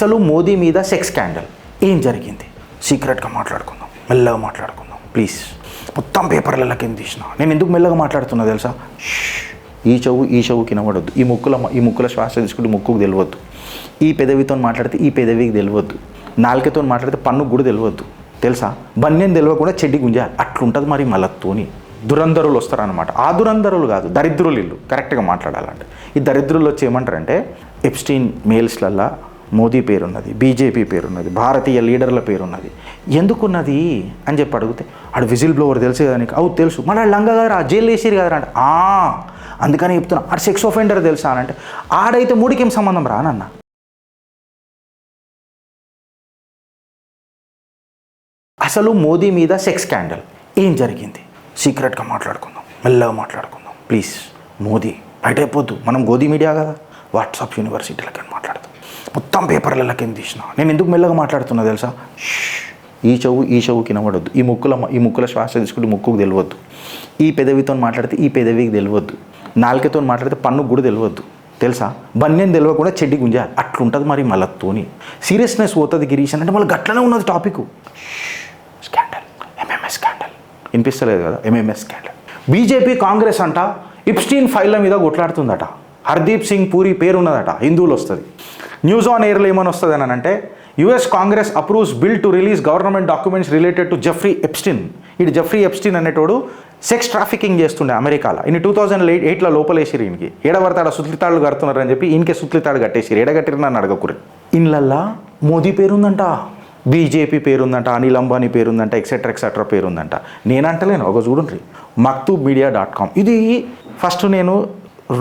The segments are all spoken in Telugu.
అసలు మోదీ మీద సెక్స్ స్కాండల్ ఏం జరిగింది సీక్రెట్గా మాట్లాడుకుందాం, మెల్లగా మాట్లాడుకుందాం ప్లీజ్. మొత్తం పేపర్లకి ఏం తీసిన నేను ఎందుకు మెల్లగా మాట్లాడుతున్నా తెలుసా? ఈ చెవుకి వినబడొద్దు, ఈ ముక్కుల శ్వాస తీసుకుంటే ముక్కుకు తెలియవద్దు, ఈ పెదవితో మాట్లాడితే ఈ పెదవికి తెలియవద్దు, నాలుకతో మాట్లాడితే పన్నుకు కూడా తెలియవద్దు తెలుసా? బన్యం తెలియకుండా చెడ్డి గుంజాలి, అట్లుంటుంది మరి మళ్ళతోని. దురంధరులు వస్తారనమాట. ఆ దురంధరులు కాదు, దరిద్రులు ఇల్లు కరెక్ట్గా మాట్లాడాలంటే. ఈ దరిద్రులు వచ్చి ఏమంటారంటే ఎప్స్టీన్ మెయిల్స్లల్లా మోదీ పేరున్నది, బీజేపీ పేరున్నది, భారతీయ లీడర్ల పేరున్నది, ఎందుకున్నది అని చెప్పి అడిగితే ఆడు విజిల్ బ్లోవర్ తెలుసు కదా నీకు? అవు తెలుసు. మళ్ళీ లంగా కదా జైలు వేసిరు కదా అంటే అందుకని చెప్తున్నా. ఆడు సెక్స్ ఒఫెండర్ తెలుసా అని అంటే ఆడైతే మూడికి ఏం సంబంధం రానన్న. అసలు మోదీ మీద సెక్స్ స్కాండల్ ఏం జరిగింది సీక్రెట్గా మాట్లాడుకుందాం, మెల్లగా మాట్లాడుకుందాం ప్లీజ్. మోదీ బయట అయిపోద్దు, మనం గోదీ మీడియా కదా, వాట్సాప్ యూనివర్సిటీలకి మాట్లాడతాం. మొత్తం పేపర్లకి ఏం తీసిన నేను ఎందుకు మెల్లగా మాట్లాడుతున్నా తెలుసా? ఈ చెవుకి వినబడొద్దు, ఈ ముక్కుల శ్వాస తీసుకుంటే ముక్కుకు తెలియవద్దు, ఈ పెదవితో మాట్లాడితే ఈ పెదవికి తెలియవద్దు, నాలుకతో మాట్లాడితే పన్నుకు కూడా తెలియవద్దు తెలుసా? బన్యం తెలియకుండా చెడ్డి గుంజాలి, అట్లుంటుంది మరి మళ్ళతోని. సీరియస్నెస్ పోతుంది గిరీష్ అంటే మళ్ళీ గట్లనే ఉన్నది టాపిక్. స్కాండల్, ఎంఎంఎస్ స్కాండల్ వినిపిస్తలేదు కదా? MMS scandal. బీజేపీ కాంగ్రెస్ అంట ఎప్స్టీన్ ఫైళ్ళ మీద కొట్లాడుతుందట. హర్దీప్ సింగ్ పూరి పేరున్నదట, హిందువులు వస్తుంది. న్యూస్ ఆన్ ఎయిర్లో ఏమని వస్తుంది అని అంటే US Congress approves bill to release government documents related to Jeffrey Epstein. ఇటు జెఫ్రీ ఎప్స్టీన్ అనేటోడు సెక్స్ ట్రాఫికింగ్ చేస్తుండే అమెరికాలో. ఇన్ని 2008లో లోపలేసిరు. ఈయనకి ఏడబడతాడ సుత్లితాళ్ళు కడుతున్నారని చెప్పి ఈయనకే సుత్లితాడు కట్టేసిరు. ఎడగట్టిరు నన్ను అడగకురి. ఇన్లల్లా మోదీ పేరుందంట, బీజేపీ పేరుందంట, అనిల్ అంబానీ పేరుందంట, ఎక్సెట్రా పేరుందంట. నేనంటలేను, ఒక చూడండి maktubmedia.com. ఇది ఫస్ట్ నేను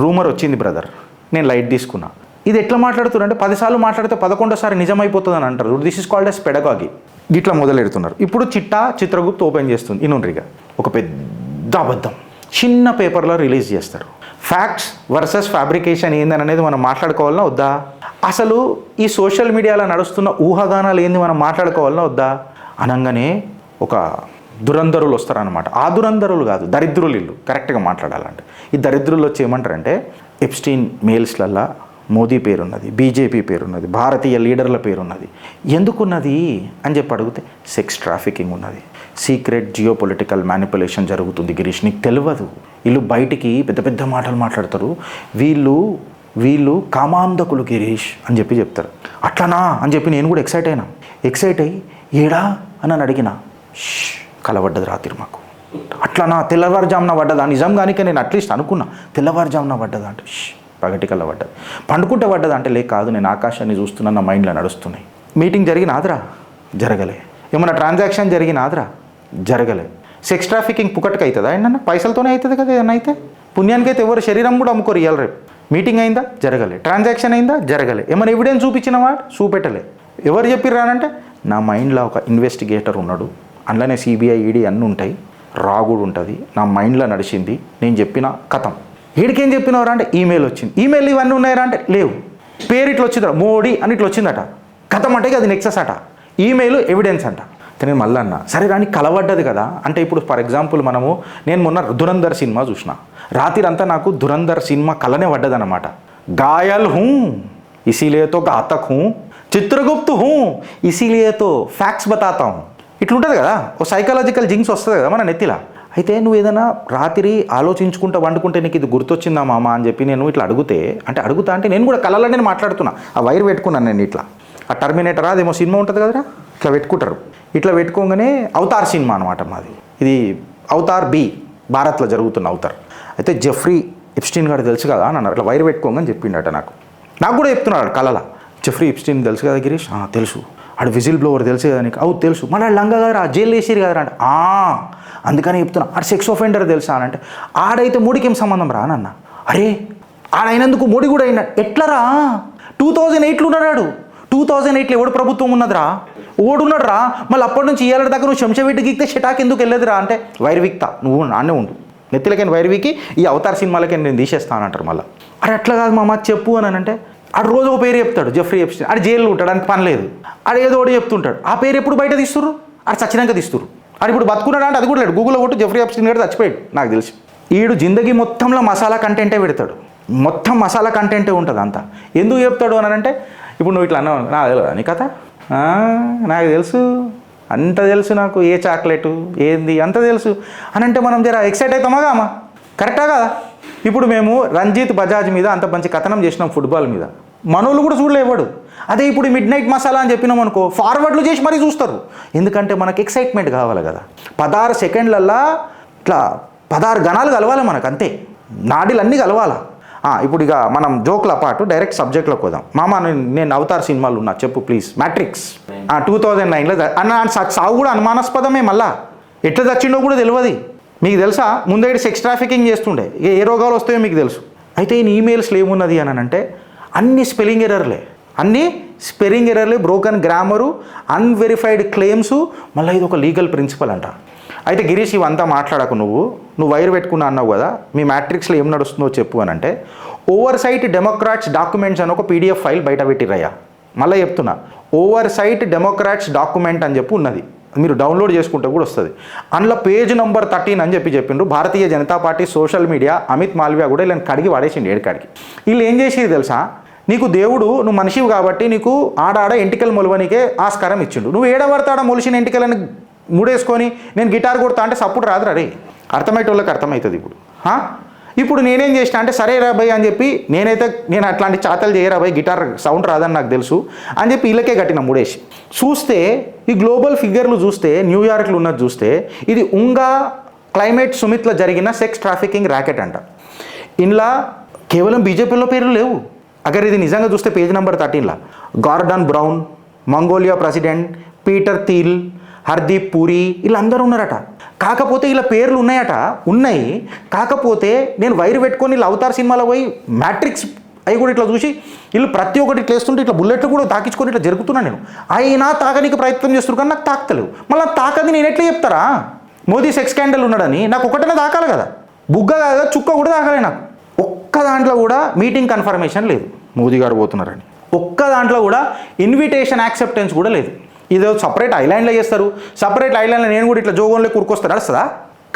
రూమర్ వచ్చింది బ్రదర్, నేను లైట్ తీసుకున్నా. ఇది ఎట్లా మాట్లాడుతున్నారు అంటే 10 సార్లు మాట్లాడితే 11వ నిజమైపోతుంది అని అంటారు. This is called as pedagogy. ఇట్లా మొదలెడుతున్నారు. ఇప్పుడు చిత్రగుప్త్ ఓపెన్ చేస్తుంది. ఇనుండ్రిగా ఒక పెద్ద అబద్ధం చిన్న పేపర్లో రిలీజ్ చేస్తారు. ఫ్యాక్ట్స్ వర్సెస్ ఫ్యాబ్రికేషన్ ఏందని అనేది మనం మాట్లాడుకోవాలన్నా వద్దా? అసలు ఈ సోషల్ మీడియాలో నడుస్తున్న ఊహాగానాలు ఏంది మనం మాట్లాడుకోవాలన్నా వద్దా? అనగానే ఒక దురంధరులు వస్తారనమాట. ఆ దురంధరులు కాదు, దరిద్రులు ఇల్లు కరెక్ట్గా మాట్లాడాలంటే. ఈ దరిద్రులు వచ్చి ఏమంటారంటే ఎప్స్టీన్ మెయిల్స్లల్లా మోదీ పేరున్నది, బీజేపీ పేరున్నది, భారతీయ లీడర్ల పేరున్నది, ఎందుకున్నది అని చెప్పి అడిగితే సెక్స్ ట్రాఫికింగ్ ఉన్నది, సీక్రెట్ జియో పొలిటికల్ మ్యానిపులేషన్ జరుగుతుంది. గిరీష్ నీకు తెలియదు. వీళ్ళు బయటికి పెద్ద పెద్ద మాటలు మాట్లాడతారు. వీళ్ళు కామాంధకులు గిరీష్ అని చెప్పి చెప్తారు. అట్లనా అని చెప్పి నేను కూడా ఎక్సైట్ అయ్యి ఏడా అని అడిగిన. కలవడ్డది రాత్రి మాకు. అట్లనా తెల్లవారుజామున పడ్డదా? నిజంగానికే నేను అట్లీస్ట్ అనుకున్నా తెల్లవారుజామున పడ్డదా అంటే పగటికల్లా పడ్డది. పండుకుంటే పడ్డదా అంటే కాదు, నేను ఆకాశాన్ని చూస్తున్నా, నా మైండ్లో నడుస్తున్నాయి. మీటింగ్ జరిగినాదిరా? జరగలే. ఏమన్నా ట్రాన్సాక్షన్ జరిగినాదిరా? జరగలే. సెక్స్ ట్రాఫికింగ్ పుకట్కి అవుతుందా? ఏంటన్నా పైసలతోనే అవుతుంది కదా. ఏమన్నా అయితే పుణ్యానికి అయితే ఎవరు శరీరం కూడా అమ్ముకోరు ఇవ్వాలి. రేపు మీటింగ్ అయిందా? జరగలే. ట్రాన్సాక్షన్ అయిందా? జరగలే. ఏమైనా ఎవిడెన్స్ చూపించిన వాడు చూపెట్టలే. ఎవరు చెప్పిర్రానంటే నా మైండ్లో ఒక ఇన్వెస్టిగేటర్ ఉన్నాడు, అందులోనే సిబిఐ ఈడీ అన్నీ ఉంటాయి, రాగుడు ఉంటుంది, నా మైండ్లో నడిచింది, నేను చెప్పిన కథం. వీడికేం చెప్పినవరా అంటే ఈమెయిల్ వచ్చింది. ఈమెయిల్ ఇవన్నీ ఉన్నాయరా అంటే లేవు. పేరు ఇట్లా వచ్చిందట, మోడీ అని ఇట్లా వచ్చిందట. కథం అంటే అది నెక్సెస్ అట, ఈమెయిల్ ఎవిడెన్స్ అంట. నేను మళ్ళీ అన్నా సరే రాని కలవడ్డది కదా అంటే. ఇప్పుడు ఫర్ ఎగ్జాంపుల్ నేను మొన్న దురంధర్ సినిమా చూసిన. రాత్రి అంతా నాకు దురంధర్ సినిమా కలనే పడ్డదనమాట. గాయల్ హూ ఇసీలియేతో ఘాతక్ హూ, చిత్రగుప్త్ హూ ఇసీలియేతో ఫ్యాక్ట్స్ బతాతా హూ. ఇట్లుంటుంది కదా, ఓ సైకలాజికల్ జింక్స్ వస్తుంది కదా మన నెత్తిలా. అయితే నువ్వు ఏదైనా రాత్రి ఆలోచించుకుంటూ వండుకుంటే నీకు ఇది గుర్తొచ్చిందా మామ అని చెప్పి నేను ఇట్లా అడుగుతా అంటే నేను కూడా కళలోనే మాట్లాడుతున్నా. ఆ వైర్ పెట్టుకున్నాను నేను ఇట్లా. ఆ టర్మినేటర్ అదేమో సినిమా ఉంటుంది కదరా, ఇట్లా పెట్టుకుంటారు. ఇట్లా పెట్టుకోగానే అవతార్ సినిమా అనమాట మాది. ఇది అవతార్ బి, భారత్లో జరుగుతున్న అవతార్. అయితే జెఫ్రీ ఎప్స్టీన్ గారు తెలుసు కదా అని అన్నారు. ఇట్లా వైర్ పెట్టుకోగానే చెప్పిండట నాకు కూడా చెప్తున్నాడు కళలా. జెఫ్రీ ఎప్స్టీన్ తెలుసు కదా గిరీష్? తెలుసు. ఆడు విజిల్ బ్లోవర్ తెలుసు కదా నీకు? అవు తెలుసు. మళ్ళీ లంగా కదా జైలు వేసిరు కదా అంటే అందుకని చెప్తున్నా. ఆడు సెక్స్ ఒఫెండర్ తెలుసా అని అంటే ఆడైతే మోడీకి ఏం సంబంధం రానన్న. అరే ఆడైనందుకు మోడీ కూడా అయినా ఎట్లరా? 2008లో ఉన్నాడు. 2008లో ఎవడు ప్రభుత్వం ఉన్నదిరా? ఓడున్నాడురా. మళ్ళీ అప్పటి నుంచి ఇయ్యాల దగ్గర నువ్వు శంషావెట్టి గీక్తే షటాక్ ఎందుకు వెళ్ళేదిరా అంటే వైర్ వీక్తా, నువ్వు నాన్నే ఉండు, నెత్తిలకైనా వైర్ వీకి ఈ అవతార్ సినిమాలకి నేను తీసేస్తానంటారు మళ్ళీ. అరే అట్లా కాదు మామ చెప్పు అని అంటే ఆడు రోజు ఒక పేరు చెప్తాడు, జెఫ్రీ ఎప్స్టీన్. ఆడు జైల్లో ఉంటాడు, ఆయనకి పని లేదు. ఆడు ఏదో ఒకటి చెప్తుంటాడు. ఆ పేరు ఎప్పుడు బయట తీస్తుర్రు? ఆడు చచ్చినాక తీస్తుర్రు. ఆడు ఇప్పుడు బతుకున్నాడు అంటే అది కూడా లేడు. గూగుల్లో కొట్టు జెఫ్రీ ఎప్స్టీన్ గారు చచ్చిపోయాడు నాకు తెలిసి. ఈడు జిందగీ మొత్తంలో మసాలా కంటెంటే పెడతాడు. మొత్తం మసాలా కంటెంటే ఉంటుంది అంతా. ఎందుకు చెప్తాడు అని అంటే ఇప్పుడు నువ్వు ఇట్లా అన్నావు నాకు తెలియదా నీ కథ? నాకు తెలుసు, అంత తెలుసు నాకు, ఏ చాక్లెట్ ఏంది అంత తెలుసు అని అంటే మనం జర ఎక్సైట్ అవుతామా కామా? కరెక్టా కదా? ఇప్పుడు మేము రంజిత్ బజాజ్ మీద అంత మంచి కథనం చేసినాం ఫుట్బాల్ మీద, మనోళ్ళు కూడా చూడలేవాడు. అదే ఇప్పుడు మిడ్ నైట్ మసాలా అని చెప్పినాం అనుకో, ఫార్వర్డ్లు చేసి మరీ చూస్తారు. ఎందుకంటే మనకు ఎక్సైట్మెంట్ కావాలి కదా. 16 సెకండ్లల్లా ఇట్లా 16 గణాలు కలవాలి మనకు, అంతే, నాడీలు అన్నీ కలవాలా. ఇప్పుడు ఇక మనం జోక్ల పాటు డైరెక్ట్ సబ్జెక్ట్లోకి పోదాం. మామ నేను అవతార్ సినిమాలు ఉన్నా చెప్పు ప్లీజ్. మ్యాట్రిక్స్ 2009లో అన్న సాగు కూడా అనుమానాస్పదమే. మళ్ళా ఎట్లా చచ్చిండో కూడా తెలియదు. మీకు తెలుసా ముందే సెక్స్ ట్రాఫికింగ్ చేస్తుండే, ఏ రోగాలు వస్తాయో మీకు తెలుసు. అయితే ఈయన ఈమెయిల్స్లో ఏమున్నది అని అంటే అన్ని స్పెల్లింగ్ ఎర్రర్లే, బ్రోకన్ గ్రామరు, అన్వెరిఫైడ్ క్లెయిమ్స్, మళ్ళీ ఇది ఒక లీగల్ ప్రిన్సిపల్ అంట. అయితే గిరీష్ ఇవంతా మాట్లాడకు, నువ్వు వైర్ పెట్టుకున్నా అన్నావు కదా, మీ మ్యాట్రిక్స్లో ఏం నడుస్తుందో చెప్పు అని అంటే ఓవర్ సైట్ డెమోక్రాట్స్ డాక్యుమెంట్స్ అని ఒక PDF ఫైల్ బయట పెట్టిరయ్యా. మళ్ళీ చెప్తున్నా, ఓవర్ సైట్ డెమోక్రాట్స్ డాక్యుమెంట్ అని చెప్పి ఉన్నది, మీరు డౌన్లోడ్ చేసుకుంటే కూడా వస్తుంది. అందులో పేజ్ నెంబర్ 13 అని చెప్పిండ్రు. Bharatiya Janata Party social media Amit Malviya కూడా ఇలా కడిగి వాడేసిండు ఏడుకాడికి. వీళ్ళు ఏం చేసేది తెలుసా, నీకు దేవుడు నువ్వు మనిషివి కాబట్టి నీకు ఆడాడ ఎంటికలు మొలవనికే ఆస్కారం ఇచ్చిండు. నువ్వు ఏడబడతాడ మొలిసిన ఎంటికలని ముడేసుకొని నేను గిటార్ కొడతా అంటే సప్పుడు రాదురా రే. అర్థమయ్యేటోళ్ళకి అర్థమవుతుంది. ఇప్పుడు నేనేం చేసిన అంటే సరే రాబాయ్ అని చెప్పి నేను అట్లాంటి చాతలు చేయరాబాయ్, గిటార్ సౌండ్ రాదని నాకు తెలుసు అని చెప్పి వీళ్ళకే కట్టిన ముడేసి. చూస్తే ఈ గ్లోబల్ ఫిగర్లు చూస్తే, న్యూయార్క్లో ఉన్నది చూస్తే, ఇది ఉంగా క్లైమేట్ సుమిత్లో జరిగిన సెక్స్ ట్రాఫికింగ్ ర్యాకెట్ అంట. ఇందులో కేవలం బీజేపీలో పేర్లు లేవు. అగర్ ఇది నిజంగా చూస్తే పేజ్ నెంబర్ 13లా Gordon Brown, Mongolia president, Peter Thiel, Hardeep Puri వీళ్ళందరూ ఉన్నారట. కాకపోతే ఇలా పేర్లు ఉన్నాయి. కాకపోతే నేను వైర్ పెట్టుకొని ఇలా అవతార్ సినిమాలో పోయి మ్యాట్రిక్స్ అవి కూడా ఇట్లా చూసి వీళ్ళు ప్రతి ఒక్కటి ఇట్లా వేస్తుంటే ఇట్లా బుల్లెట్లు కూడా తాకించుకొని ఇట్లా జరుగుతున్నాను. నేను అయినా తాకనికి ప్రయత్నం చేస్తున్నారు కానీ నాకు తాకతలేవు. మళ్ళీ తాకది నేను ఎట్లా చెప్తారా? మోదీ సెక్స్ స్కాండల్ ఉన్నాడని నాకు ఒకటనే తాకాలి కదా, బుగ్గ కాదు చుక్క కూడా తాకాలి నాకు. ఒక్క దాంట్లో కూడా మీటింగ్ కన్ఫర్మేషన్ లేదు మోదీ గారు పోతున్నారని. ఒక్క దాంట్లో కూడా ఇన్విటేషన్ యాక్సెప్టెన్స్ కూడా లేదు. ఇదో సపరేట్ ఐలాండ్లో చేస్తారు. సపరేట్ ఐలాండ్లో నేను కూడా ఇట్లా జోగోన్లో కూరుకొస్తాను నడుస్తుందా?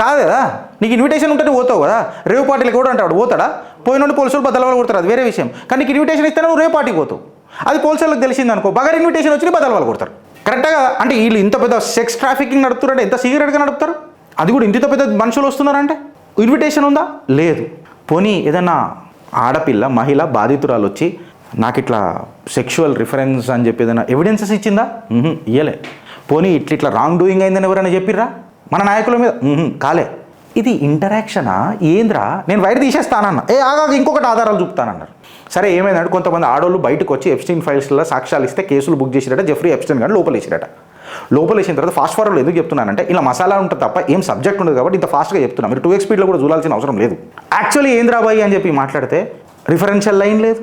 కాదు కదా. నీకు ఇన్విటేషన్ ఉంటే పోతావు కదా. రేవు పార్టీలకు కూడా అంటాడు పోతాడా? పోయినోడు పోలీసులు బదలవాళ్ళు కొడతారు, అది వేరే విషయం. కానీ నీకు ఇన్విటేషన్ ఇస్తే నువ్వు రేవు పార్టీకి పోతావు. అది పోలీసులకు తెలిసింది అనుకో, బగర్ ఇన్విటేషన్ వచ్చి బదలవాళ్ళు కొడతారు. కరెక్ట్గా అంటే వీళ్ళు ఇంత పెద్ద సెక్స్ ట్రాఫికింగ్ నడుపుతారంటే ఎంత సీక్రెట్గా నడుపుతారు? అది కూడా ఇంత పెద్ద మనుషులు వస్తున్నారంటే ఇన్విటేషన్ ఉందా? లేదు. పోనీ ఏదన్నా ఆడపిల్ల మహిళ బాధితురాలు వచ్చి నాకు ఇట్లా సెక్షువల్ రిఫరెన్స్ అని చెప్పి ఏదైనా ఎవిడెన్సెస్ ఇచ్చిందా? ఇయ్యలే. పోనీ ఇట్లా రాంగ్ డూయింగ్ అయిందని ఎవరైనా చెప్పిర్రా మన నాయకుల మీద? కాలే. ఇది ఇంటరాక్షనా ఏంద్రా? నేను వైర్ తీసేస్తానన్నా, ఆగా ఇంకొకటి ఆధారాలు చూపుతానన్నారు. సరే ఏమైందంటే కొంతమంది ఆడోళ్ళు బయటకు వచ్చి ఎప్స్టీన్ ఫైల్స్లో సాక్ష్యాలు ఇస్తే కేసులు బుక్ చేసిరట. జెఫ్రీ ఎప్స్టీన్ గారు లోపలేసిరట. లోపలేసిన తర్వాత ఫాస్ట్ ఫార్వర్డ్ ఎందుకు చెప్తున్నానంటే ఇలా మసాలా ఉంటుంది తప్ప ఏం సబ్జెక్ట్ ఉండదు కాబట్టి ఇంత ఫాస్ట్గా చెప్తున్నా. మీరు 2x స్పీడ్లో కూడా చూడాల్సిన అవసరం లేదు. యాక్చువల్లీ ఏంద్రాబాయి అని చెప్పి మాట్లాడితే రిఫరెన్షియల్ లైన్ లేదు,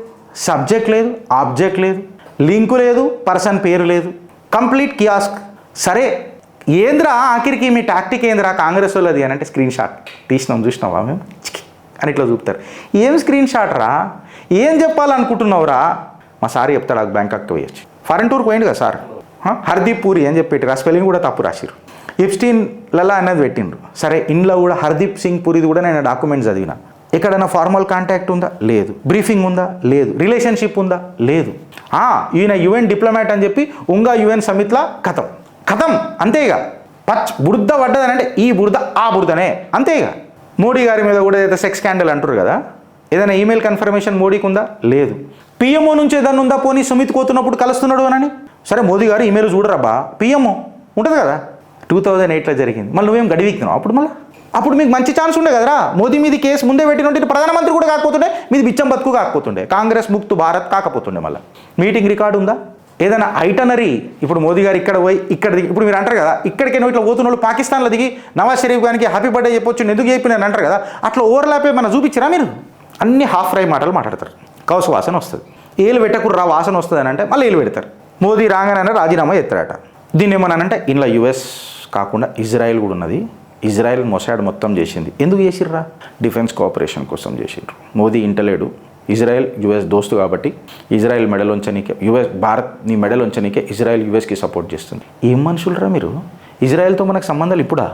సబ్జెక్ట్ లేదు, ఆబ్జెక్ట్ లేదు, లింకు లేదు, పర్సన్ పేరు లేదు, కంప్లీట్ కియాస్క్. సరే ఏంద్రా ఆఖరికి మీ టాక్టిక్ ఏంద్రా కాంగ్రెస్ వాళ్ళది అని అంటే స్క్రీన్ షాట్ చూసినావా మేము అని ఇట్లా చూపుతారు. ఏం స్క్రీన్ షాట్ రా? ఏం చెప్పాలనుకుంటున్నావురా? మా సార్ చెప్తాడు, బ్యాంకాక్ పోయొచ్చు. ఫారెన్ టూర్కి పోయింది కదా సార్. హర్దీప్ పూరి అని చెప్పి ఆ స్పెల్లింగ్ కూడా తప్పు రాసిరు. ఎప్స్టీన్ లలా అనేది పెట్టిండ్రు. సరే ఇంట్లో కూడా హర్దీప్ సింగ్ పూరిది కూడా నేను డాక్యుమెంట్స్ చదివిన. ఎక్కడైనా ఫార్మల్ కాంటాక్ట్ ఉందా? లేదు. బ్రీఫింగ్ ఉందా? లేదు. రిలేషన్షిప్ ఉందా? లేదు. ఈయన UN డిప్లొమాట్ అని చెప్పి ఉంగా UN సమిట్లా కథం అంతేగా. బురద పడ్డదని అంటే ఈ బురద ఆ బురదనే అంతేగా. మోడీ గారి మీద కూడా ఏదైతే సెక్స్ స్కాండల్ అంటారు కదా, ఏదైనా ఈమెయిల్ కన్ఫర్మేషన్ మోడీకి ఉందా? లేదు. PMO నుంచి ఏదన్నా ఉందా? పోనీ సుమిత్ కోతున్నప్పుడు కలుస్తున్నాడు అని. సరే మోదీ గారు ఈమెయిల్ చూడరబ్బా, PMO ఉంటుంది కదా. 2008లో జరిగింది. మళ్ళీ నువ్వేం గడివిక్తున్నావు అప్పుడు మీకు మంచి ఛాన్స్ ఉండే కదరా. మోదీ మీద కేసు ముందే పెట్టినట్టు ప్రధానమంత్రి కూడా కాకపోతుండే, మీది బిచ్చం బతుకు కాకపోతుండే, కాంగ్రెస్ ముక్తు భారత్ కాకపోతుండే. మళ్ళీ మీటింగ్ రికార్డు ఉందా? ఏదైనా ఐటనరీ ఇప్పుడు మోదీ గారు ఇక్కడ పోయి ఇప్పుడు మీరు అంటారు కదా, ఇక్కడికి నువ్వు ఇట్లా పోతున్న వాళ్ళు పాకిస్తాన్లో దిగి నవాజ్ షరీఫ్ గారికి హ్యాపీ బర్త్డే చెప్పొచ్చు, ఎందుకు చెప్పినాను అంటారు కదా, అట్లా ఓవర్లాపే మన చూపించరా మీరు? అన్ని హాఫ్ ఫ్రై మాటలు మాట్లాడతారు. కౌసు వాసన వస్తుంది. ఏలు పెట్టకుర్రా వాసన వస్తుంది అని అంటే మళ్ళీ ఏలు పెడతారు. మోదీ రాగానే రాజీనామా చేస్తారట. దీన్ని ఏమన్నానంటే ఇంట్లో US కాకుండా ఇజ్రాయెల్ కూడా ఉన్నది. ఇజ్రాయెల్ మొసాడ్ మొత్తం చేసింది. ఎందుకు చేసిర్రా? డిఫెన్స్ కోఆపరేషన్ కోసం చేసిండ్రు. మోదీ ఇంటలేడు. ఇజ్రాయెల్ US దోస్తు కాబట్టి ఇజ్రాయెల్ మెడలోంచనీకే భారత్ నీ మెడలోంచనీకే ఇజ్రాయెల్ USకి సపోర్ట్ చేస్తుంది. ఏం మనుషులరా మీరు? ఇజ్రాయెల్తో మనకు సంబంధాలు ఇప్పుడా?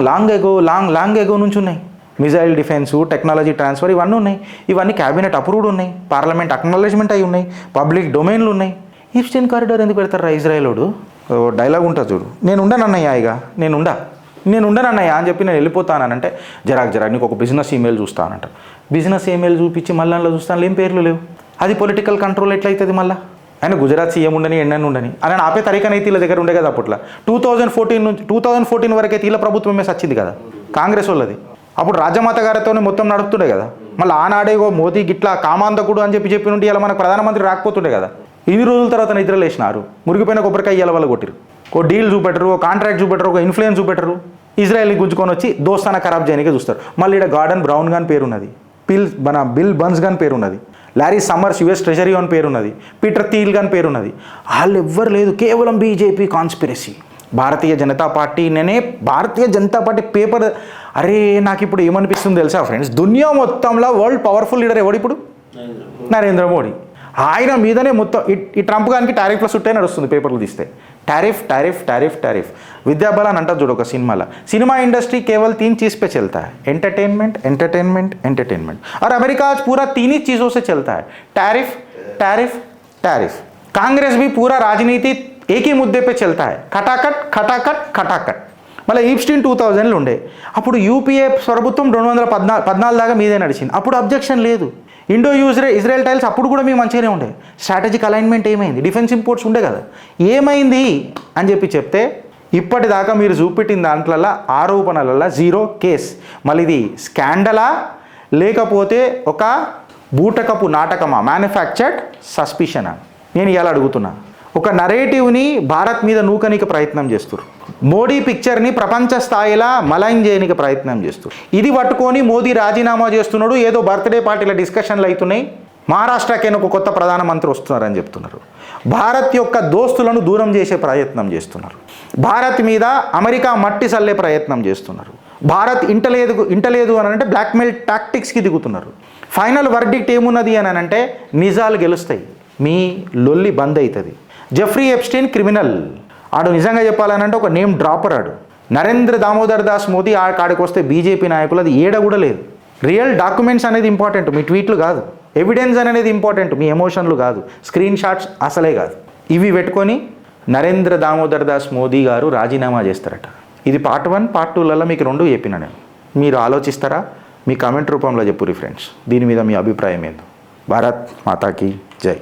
లాంగ్ ఎగో నుంచి ఉన్నాయి. మిజైల్ డిఫెన్స్, టెక్నాలజీ ట్రాన్స్ఫర్ ఇవన్నీ ఉన్నాయి. ఇవన్నీ క్యాబినెట్ అప్రూవ్డ్ ఉన్నాయి, పార్లమెంట్ అక్నాలజ్మెంట్ అయి ఉన్నాయి, పబ్లిక్ డొమైన్లు ఉన్నాయి. ఈస్టర్న్ కారిడార్ ఎందుకు పెడతారా ఇజ్రాయేలోడు? డైలాగ్ ఉంటుంది చూడు, నేను ఉండనన్నయ్యా, ఇక నేను ఉండనన్నయ్యా అని చెప్పి నేను వెళ్ళిపోతానంటే జరాక్ నీకు ఒక బిజినెస్ ఈమెయిల్ చూస్తానంట. బిజినెస్ ఈమెయిల్ చూపించి మళ్ళీ అందులో చూస్తాను, ఏం పేర్లు లేవు. అది పొలిటికల్ కంట్రోల్ ఎట్లయితుంది? మళ్ళీ ఆయన గుజరాత్ సీఎం ఉండని ఎండని ఉండని ఆయన ఆపే తరీకనైతే వీళ్ళ దగ్గర ఉండే కదా అప్పట్లో. 2014 వరకే తీల ప్రభుత్వమే సచ్చింది కదా కాంగ్రెస్ వాళ్ళది. అప్పుడు రాజమాత గారితోనే మొత్తం నడుపుతుండే కదా. మళ్ళీ ఆనాడేగో మోదీ గిట్లా కామాంతకుడు అని చెప్పి నుండి ఇలా మనకు ప్రధానమంత్రి రాకపోతుండే కదా. ఇన్ని రోజుల తర్వాత నిద్రలేసినారు, మురిగిపోయిన కొబ్బరికాయ ఇయ్యాల వల్ల కొట్టిరు. ఓ డీల్ చూపెట్టరు, ఓ కాంట్రాక్ట్ చూపెట్టరు, ఒక ఇన్ఫ్లుయెన్స్ చూపెట్టరు. ఇజ్రాయెల్ని గుంజుకొని వచ్చి దోస్తానా ఖరాబ్ చేయడానికి చూస్తారు. మళ్ళీ ఇక్కడ గార్డన్ బ్రౌన్ గాని పేరున్నది, బిల్ బన్స్ గాని పేరున్నది, లారీ సమ్మర్స్ యుఎస్ ట్రెజరీ అని పేరున్నది, పీటర్ థీల్ గాని పేరున్నది. వాళ్ళు ఎవ్వరు లేదు, కేవలం బీజేపీ కాన్స్పిరసీ. భారతీయ జనతా పార్టీ పేపర్. అరే నాకు ఇప్పుడు ఏమనిపిస్తుంది తెలుసా ఫ్రెండ్స్, దునియా మొత్తంలో వరల్డ్ పవర్ఫుల్ లీడర్ ఎవడు ఇప్పుడు? నరేంద్ర మోడీ. ఆయన మీదనే మొత్తం ఈ ట్రంప్ గారికి టారిఫ్ల చుట్టే నడుస్తుంది పేపర్లు తీస్తే. టారిఫ్. విద్యాబల్ అని అంటారు చూడు ఒక సినిమాలో. సినిమా ఇండస్ट्री केवल 3 चीज़ पे चलता है, एंटरटेनमेंट और अमेरिका आज पूरा 3 ही चीज़ों से चलता है, टैरिफ. कांग्रेस भी पूरा राजनीति एक ही मुद्दे पे चलता है, खटाखट. మళ్ళీ ఈప్స్టీన్ 2000లో ఉండే. అప్పుడు యూపీఏ ప్రభుత్వం 2014 దాకా మీదే నడిచింది. అప్పుడు అబ్జెక్షన్ లేదు. ఇజ్రాయెల్ టైల్స్ అప్పుడు కూడా మేము మంచిగానే ఉండే. స్ట్రాటజిక్ అలైన్మెంట్ ఏమైంది? డిఫెన్స్ ఇంపోర్ట్స్ ఉండే కదా, ఏమైంది అని చెప్తే ఇప్పటిదాకా మీరు చూపెట్టిన దాంట్లలో ఆరోపణలలో 0 కేస్. మళ్ళీ ఇది స్కాండలా లేకపోతే ఒక బూటకపు నాటకమా, మ్యానుఫ్యాక్చర్డ్ సస్పిషనా? నేను ఇవాళ అడుగుతున్నా. ఒక నరేటివ్ని భారత్ మీద నూకనికి ప్రయత్నం చేస్తున్నారు. మోడీ పిక్చర్ని ప్రపంచ స్థాయిలో మలైన్ చేయడానికి ప్రయత్నం చేస్తారు. ఇది పట్టుకొని మోదీ రాజీనామా చేస్తున్నాడు, ఏదో బర్త్డే పార్టీల డిస్కషన్లు అవుతున్నాయి, మహారాష్ట్రకైనా ఒక కొత్త ప్రధానమంత్రి వస్తున్నారని చెప్తున్నారు. భారత్ యొక్క దోస్తులను దూరం చేసే ప్రయత్నం చేస్తున్నారు. భారత్ మీద అమెరికా మట్టి సల్లే ప్రయత్నం చేస్తున్నారు. భారత్ ఇంటలేదు అని అంటే బ్లాక్మెయిల్ టాక్టిక్స్కి దిగుతున్నారు. ఫైనల్ వర్డిక్ట్ ఏమున్నది అని అంటే నిజాలు గెలుస్తాయి, మీ లొల్లి బంద్ అవుతుంది. జెఫ్రీ ఎప్స్టీన్ క్రిమినల్, ఆడు నిజంగా చెప్పాలనంటే ఒక నేమ్ డ్రాపర్. ఆడు నరేంద్ర దామోదర్ దాస్ మోదీ ఆడికి వస్తే బీజేపీ నాయకులు అది ఏడ కూడా లేదు. రియల్ డాక్యుమెంట్స్ అనేది ఇంపార్టెంట్, మీ ట్వీట్లు కాదు. ఎవిడెన్స్ అనేది ఇంపార్టెంట్, మీ ఎమోషన్లు కాదు. స్క్రీన్ షాట్స్ అసలే కాదు. ఇవి పెట్టుకొని నరేంద్ర దామోదర్ దాస్ మోదీ గారు రాజీనామా చేస్తారట. ఇది పార్ట్ 1, పార్ట్ 2లలో మీకు 2 చెప్పిన నేను. మీరు ఆలోచిస్తారా? మీ కామెంట్ రూపంలో చెప్పుర్రి ఫ్రెండ్స్, దీని మీద మీ అభిప్రాయం ఏందో. భారత్ మాతాకి జై.